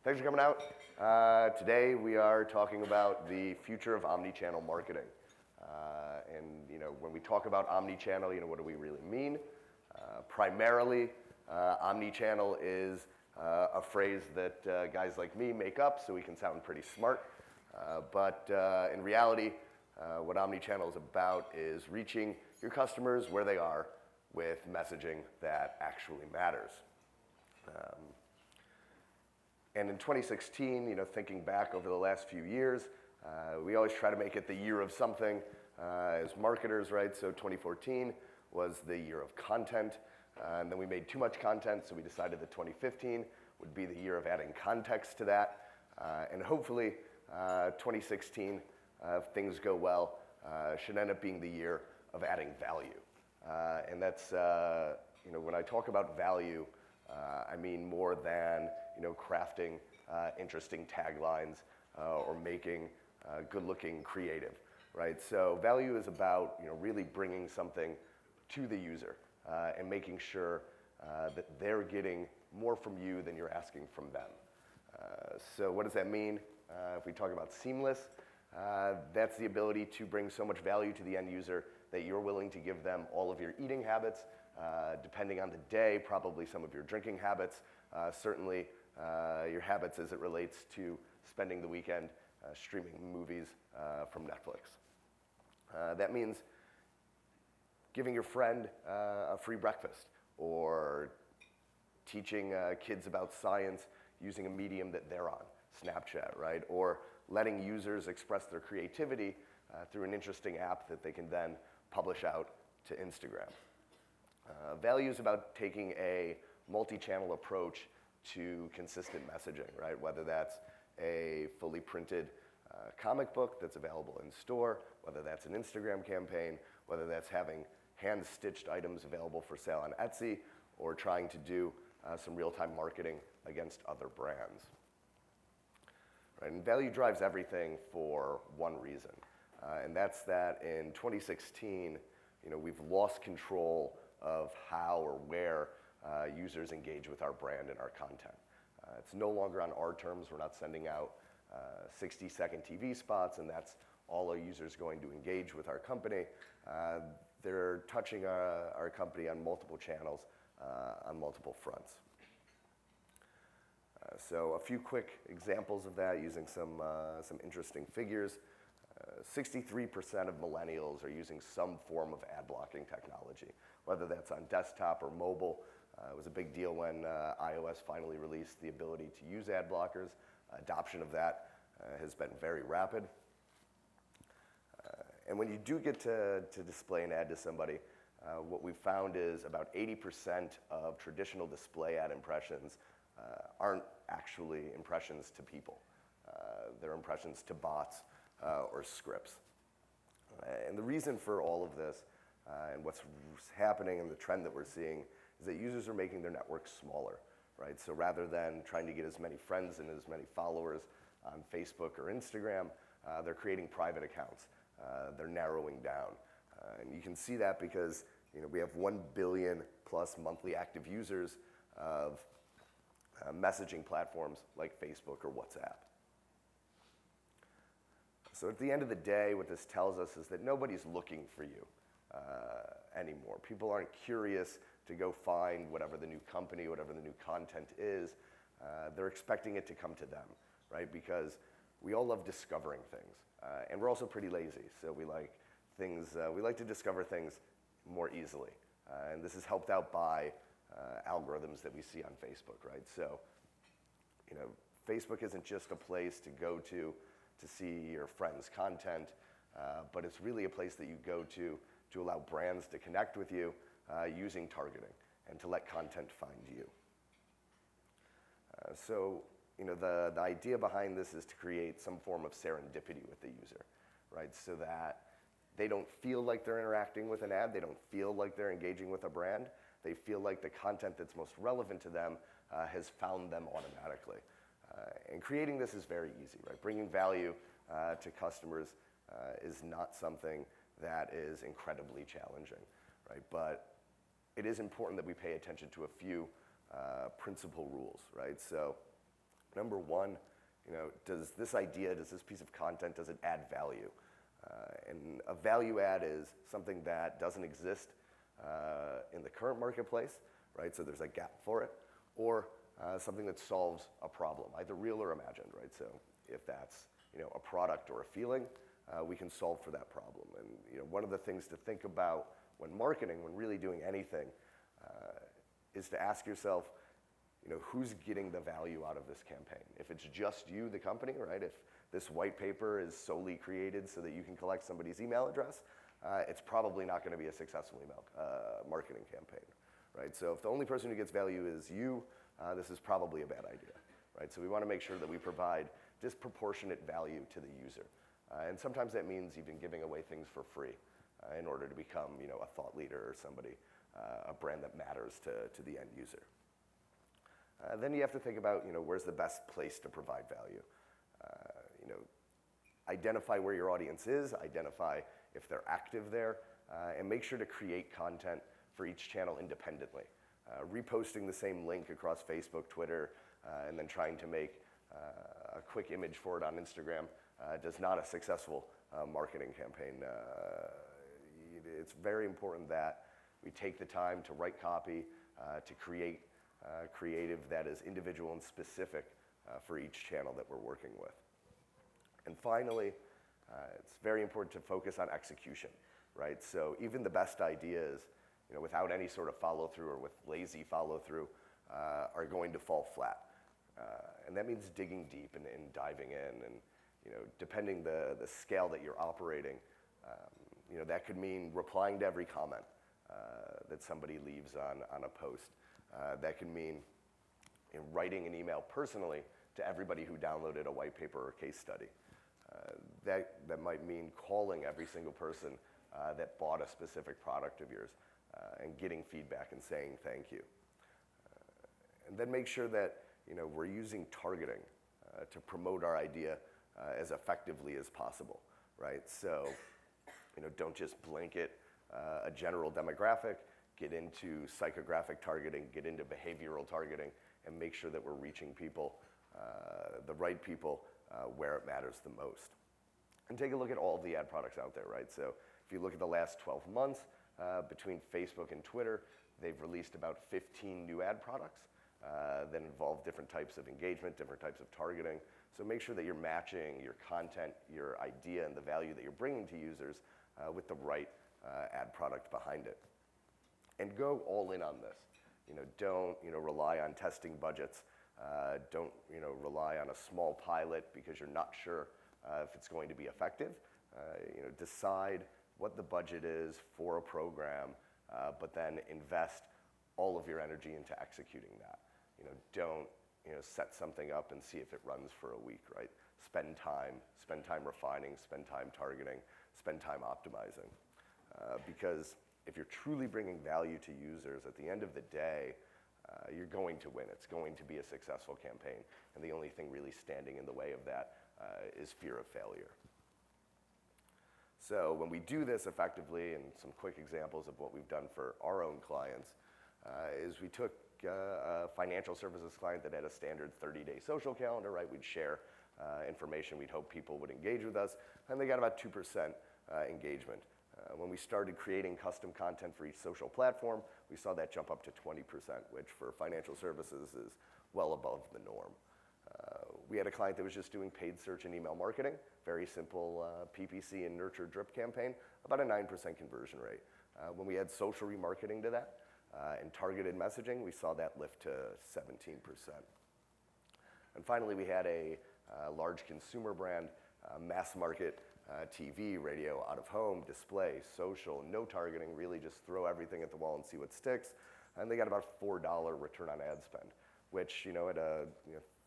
Thanks for coming out. Today we are talking about the future of omnichannel marketing. When we talk about omnichannel, what do we really mean? Primarily, omnichannel is a phrase that guys like me make up so we can sound pretty smart. But in reality, what omnichannel is about is reaching your customers where they are with messaging that actually matters. And in 2016, thinking back over the last few years, we always try to make it the year of something as marketers, right? So 2014 was the year of content, and then we made too much content, so we decided that 2015 would be the year of adding context to that. And hopefully, 2016, if things go well, should end up being the year of adding value. And that's, when I talk about value, I mean more than crafting interesting taglines or making good-looking creative, right? So value is about really bringing something to the user and making sure that they're getting more from you than you're asking from them. So what does that mean? If we talk about seamless, that's the ability to bring so much value to the end user that you're willing to give them all of your eating habits, depending on the day, probably some of your drinking habits, certainly your habits as it relates to spending the weekend streaming movies from Netflix. That means giving your friend a free breakfast or teaching kids about science using a medium that they're on, Snapchat, right? Or letting users express their creativity through an interesting app that they can then publish out to Instagram. Value is about taking a multi-channel approach to consistent messaging, right? Whether that's a fully printed comic book that's available in store, whether that's an Instagram campaign, whether that's having hand-stitched items available for sale on Etsy, or trying to do some real-time marketing against other brands. Right? And value drives everything for one reason, and that's that in 2016, we've lost control of how or where users engage with our brand and our content. It's no longer on our terms. We're not sending out 60-second TV spots, and that's all our users going to engage with our company. They're touching our company on multiple channels, on multiple fronts. So a few quick examples of that using some interesting figures. 63% of millennials are using some form of ad blocking technology, whether that's on desktop or mobile. It was a big deal when iOS finally released the ability to use ad blockers. Adoption of that has been very rapid. And when you do get to display an ad to somebody, what we've found is about 80% of traditional display ad impressions aren't actually impressions to people. They're impressions to bots or scripts. And the reason for all of this and what's happening and the trend that we're seeing is that users are making their networks smaller, right? So rather than trying to get as many friends and as many followers on Facebook or Instagram, they're creating private accounts. They're narrowing down. And you can see that because we have 1 billion plus monthly active users of messaging platforms like Facebook or WhatsApp. So at the end of the day, what this tells us is that nobody's looking for you anymore. People aren't curious to go find whatever the new company, whatever the new content is. They're expecting it to come to them, right? Because we all love discovering things, and we're also pretty lazy. So we like things. We like to discover things more easily, and this is helped out by algorithms that we see on Facebook, right? So, Facebook isn't just a place to go to see your friends' content, but it's really a place that you go to allow brands to connect with you using targeting and to let content find you. So, the idea behind this is to create some form of serendipity with the user, right? So that they don't feel like they're interacting with an ad. They don't feel like they're engaging with a brand. They feel like the content that's most relevant to them has found them automatically. And creating this is very easy, right? Bringing value to customers is not something that is incredibly challenging, right? But it is important that we pay attention to a few principal rules, right? So Number one, does this idea, does this piece of content, does it add value? And a value add is something that doesn't exist in the current marketplace, right? So there's a gap for it, or something that solves a problem, either real or imagined, right? So if that's a product or a feeling, we can solve for that problem. And one of the things to think about when marketing, when really doing anything, is to ask yourself, who's getting the value out of this campaign? If it's just you, the company, right? If this white paper is solely created so that you can collect somebody's email address, it's probably not going to be a successful email marketing campaign, right? So if the only person who gets value is you, this is probably a bad idea, right? So we want to make sure that we provide disproportionate value to the user. And sometimes that means even giving away things for free in order to become, a thought leader or somebody, a brand that matters to the end user. Then you have to think about, where's the best place to provide value. Identify where your audience is, identify if they're active there, and make sure to create content for each channel independently. Reposting the same link across Facebook, Twitter, and then trying to make a quick image for it on Instagram does not a successful marketing campaign. It's very important that we take the time to write copy, to create creative that is individual and specific for each channel that we're working with. And finally, it's very important to focus on execution, right? So even the best ideas, without any sort of follow-through or with lazy follow-through, are going to fall flat. And that means digging deep and diving in. And depending the scale that you're operating, that could mean replying to every comment that somebody leaves on a post. That can mean writing an email personally to everybody who downloaded a white paper or case study. That might mean calling every single person that bought a specific product of yours and getting feedback and saying thank you. And then make sure that we're using targeting to promote our idea as effectively as possible, right? So don't just blanket a general demographic, get into psychographic targeting, get into behavioral targeting, and make sure that we're reaching people, the right people, where it matters the most. And take a look at all the ad products out there, right? So if you look at the last 12 months, between Facebook and Twitter, they've released about 15 new ad products that involve different types of engagement, different types of targeting. So make sure that you're matching your content, your idea, and the value that you're bringing to users with the right ad product behind it. And go all in on this. Don't rely on testing budgets. Don't rely on a small pilot because you're not sure if it's going to be effective. Decide what the budget is for a program, but then invest all of your energy into executing that. Don't set something up and see if it runs for a week, right? Spend time refining, spend time targeting, spend time optimizing. Because if you're truly bringing value to users, at the end of the day, you're going to win. It's going to be a successful campaign. And the only thing really standing in the way of that is fear of failure. So when we do this effectively, and some quick examples of what we've done for our own clients, is we took a financial services client that had a standard 30-day social calendar, right? We'd share information. We'd hope people would engage with us. And they got about 2% engagement. When we started creating custom content for each social platform, we saw that jump up to 20%, which for financial services is well above the norm. We had a client that was just doing paid search and email marketing, very simple PPC and nurture drip campaign, about a 9% conversion rate. When we add social remarketing to that and targeted messaging, we saw that lift to 17%. And finally, we had a large consumer brand, mass market, TV, radio, out of home, display, social, no targeting, really just throw everything at the wall and see what sticks. And they got about $4 return on ad spend, which at a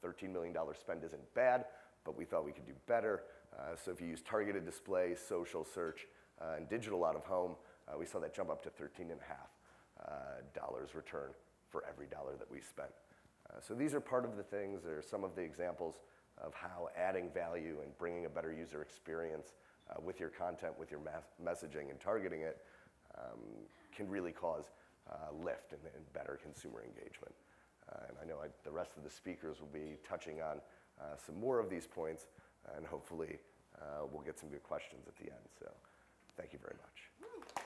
$13 million spend isn't bad, but we thought we could do better. So if you use targeted display, social search, and digital out of home, we saw that jump up to $13.5 return for every dollar that we spent. So these are part of the things, or some of the examples of how adding value and bringing a better user experience with your content, with your messaging and targeting it can really cause lift and better consumer engagement. And I know the rest of the speakers will be touching on some more of these points, and hopefully we'll get some good questions at the end. So thank you very much.